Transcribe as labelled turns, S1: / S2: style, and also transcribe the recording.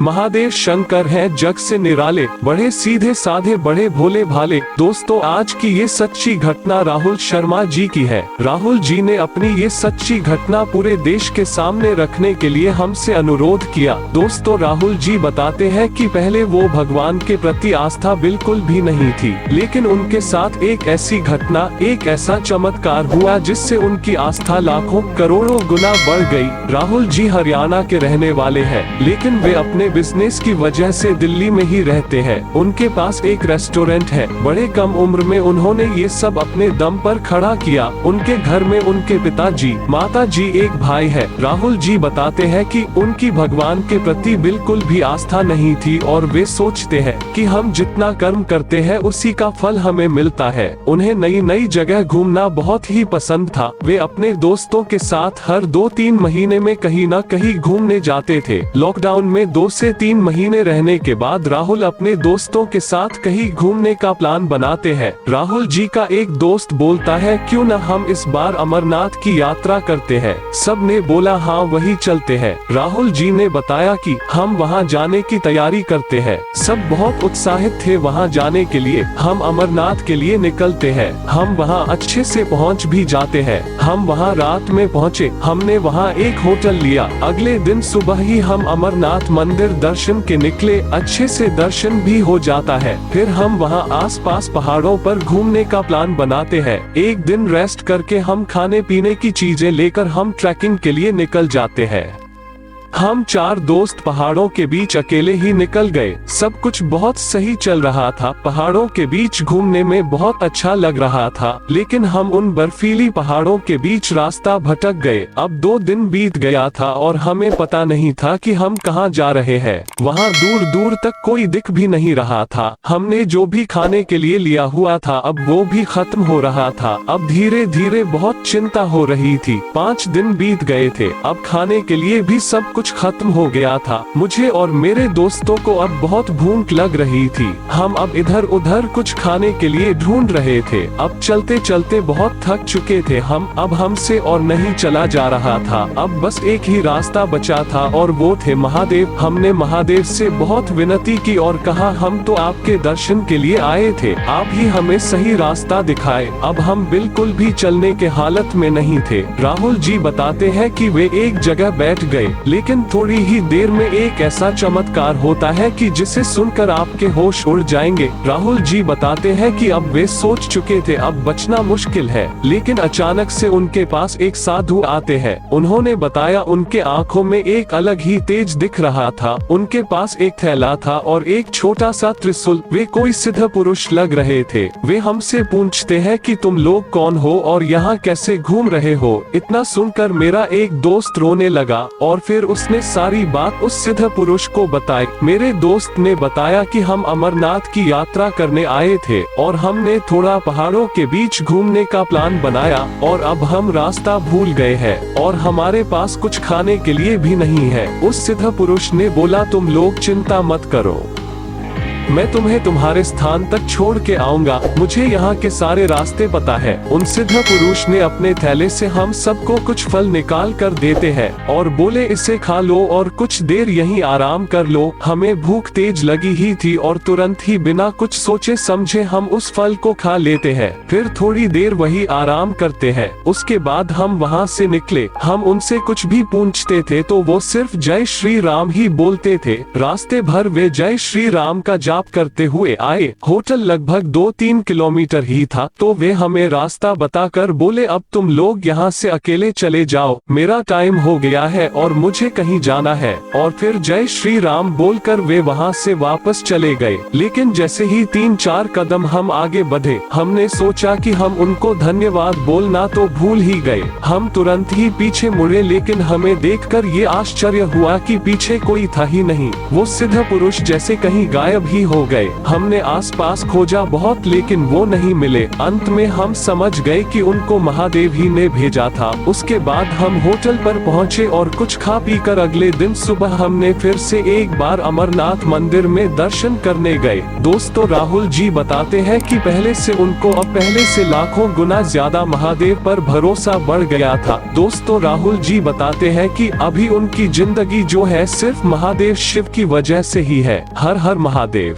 S1: महादेव शंकर हैं जग से निराले, बड़े सीधे साधे बड़े भोले भाले। दोस्तों, आज की ये सच्ची घटना राहुल शर्मा जी की है। राहुल जी ने अपनी ये सच्ची घटना पूरे देश के सामने रखने के लिए हमसे अनुरोध किया। दोस्तों, राहुल जी बताते हैं कि पहले वो भगवान के प्रति आस्था बिल्कुल भी नहीं थी, लेकिन उनके साथ एक ऐसी घटना, एक ऐसा चमत्कार हुआ जिससे उनकी आस्था लाखों करोड़ों गुना बढ़ गई। राहुल जी हरियाणा के रहने वाले हैं, लेकिन वे अपने बिजनेस की वजह से दिल्ली में ही रहते हैं। उनके पास एक रेस्टोरेंट है। बड़े कम उम्र में उन्होंने ये सब अपने दम पर खड़ा किया। उनके घर में उनके पिताजी, माताजी, एक भाई है। राहुल जी बताते हैं कि उनकी भगवान के प्रति बिल्कुल भी आस्था नहीं थी और वे सोचते हैं कि हम जितना कर्म करते हैं उसी का फल हमें मिलता है। उन्हें नई नई जगह घूमना बहुत ही पसंद था। वे अपने दोस्तों के साथ हर 2-3 महीने में कहीं न कहीं घूमने जाते थे। लॉकडाउन में 2 से 3 महीने रहने के बाद राहुल अपने दोस्तों के साथ कहीं घूमने का प्लान बनाते हैं। राहुल जी का एक दोस्त बोलता है, क्यों न हम इस बार अमरनाथ की यात्रा करते हैं। सब ने बोला हाँ वही चलते हैं। राहुल जी ने बताया कि हम वहां जाने की तैयारी करते हैं। सब बहुत उत्साहित थे वहां जाने के लिए। हम अमरनाथ के लिए निकलते हैं। हम वहां अच्छे से पहुंच भी जाते हैं। हम वहां रात में पहुंचे। हमने वहां एक होटल लिया। अगले दिन सुबह ही हम अमरनाथ मंदिर दर्शन के निकले। अच्छे से दर्शन भी हो जाता है। फिर हम वहां आसपास पहाड़ों पर घूमने का प्लान बनाते हैं। एक दिन रेस्ट करके हम खाने पीने की चीजें लेकर हम ट्रैकिंग के लिए निकल जाते हैं। हम 4 दोस्त पहाड़ों के बीच अकेले ही निकल गए। सब कुछ बहुत सही चल रहा था। पहाड़ों के बीच घूमने में बहुत अच्छा लग रहा था, लेकिन हम उन बर्फीली पहाड़ों के बीच रास्ता भटक गए। अब 2 दिन बीत गया था और हमें पता नहीं था कि हम कहाँ जा रहे हैं। वहाँ दूर दूर तक कोई दिख भी नहीं रहा था। हमने जो भी खाने के लिए लिया हुआ था अब वो भी खत्म हो रहा था। अब धीरे धीरे बहुत चिंता हो रही थी। 5 दिन बीत गए थे। अब खाने के लिए भी सब कुछ खत्म हो गया था। मुझे और मेरे दोस्तों को अब बहुत भूख लग रही थी। हम अब इधर उधर कुछ खाने के लिए ढूंढ रहे थे। अब चलते चलते बहुत थक चुके थे हम। अब हमसे और नहीं चला जा रहा था। अब बस एक ही रास्ता बचा था और वो थे महादेव। हमने महादेव से बहुत विनती की और कहा, हम तो आपके दर्शन के लिए आए थे, आप ही हमें सही रास्ता दिखाए। अब हम बिल्कुल भी चलने के हालत में नहीं थे। राहुल जी बताते हैं कि वे एक जगह बैठ गए, लेकिन थोड़ी ही देर में एक ऐसा चमत्कार होता है कि जिसे सुनकर आपके होश उड़ जाएंगे। राहुल जी बताते हैं कि अब वे सोच चुके थे अब बचना मुश्किल है, लेकिन अचानक से उनके पास एक साधु आते हैं। उन्होंने बताया उनके आंखों में एक अलग ही तेज दिख रहा था। उनके पास एक थैला था और एक छोटा सा त्रिशूल। वे कोई सिद्ध पुरुष लग रहे थे। वे हमसे पूछते हैं कि तुम लोग कौन हो और यहाँ कैसे घूम रहे हो। इतना सुनकर मेरा एक दोस्त रोने लगा और फिर उसने सारी बात उस सिद्ध पुरुष को बताई। मेरे दोस्त ने बताया कि हम अमरनाथ की यात्रा करने आए थे और हमने थोड़ा पहाड़ों के बीच घूमने का प्लान बनाया और अब हम रास्ता भूल गए हैं और हमारे पास कुछ खाने के लिए भी नहीं है। उस सिद्ध पुरुष ने बोला, तुम लोग चिंता मत करो, मैं तुम्हें तुम्हारे स्थान तक छोड़ के आऊंगा। मुझे यहाँ के सारे रास्ते पता है। उन सिद्ध पुरुष ने अपने थैले से हम सबको कुछ फल निकाल कर देते हैं और बोले, इसे खा लो और कुछ देर यहीं आराम कर लो। हमें भूख तेज लगी ही थी और तुरंत ही बिना कुछ सोचे समझे हम उस फल को खा लेते हैं। फिर थोड़ी देर वही आराम करते हैं। उसके बाद हम वहाँ से निकले। हम उनसे कुछ भी पूछते थे तो वो सिर्फ जय श्री राम ही बोलते थे। रास्ते भर वे जय श्री राम का जाप करते हुए आए। होटल लगभग 2-3 किलोमीटर ही था तो वे हमें रास्ता बताकर बोले, अब तुम लोग यहाँ से अकेले चले जाओ, मेरा टाइम हो गया है और मुझे कहीं जाना है। और फिर जय श्री राम बोलकर वे वहाँ से वापस चले गए। लेकिन जैसे ही 3-4 कदम हम आगे बढ़े, हमने सोचा कि हम उनको धन्यवाद बोलना तो भूल ही गए। हम तुरंत ही पीछे मुड़े, लेकिन हमें देखकर ये आश्चर्य हुआ कि पीछे कोई था ही नहीं। वो सिद्ध पुरुष जैसे कहीं गायब ही ही हो गए। हमने आसपास खोजा बहुत लेकिन वो नहीं मिले। अंत में हम समझ गए कि उनको महादेव ही ने भेजा था। उसके बाद हम होटल पर पहुंचे और कुछ खा पी कर अगले दिन सुबह हमने फिर से एक बार अमरनाथ मंदिर में दर्शन करने गए। दोस्तों राहुल जी बताते हैं कि पहले से उनको अब पहले से लाखों गुना ज्यादा महादेव पर भरोसा बढ़ गया था। दोस्तों राहुल जी बताते हैं कि अभी उनकी जिंदगी जो है सिर्फ महादेव शिव की वजह से ही है। हर हर महादेव।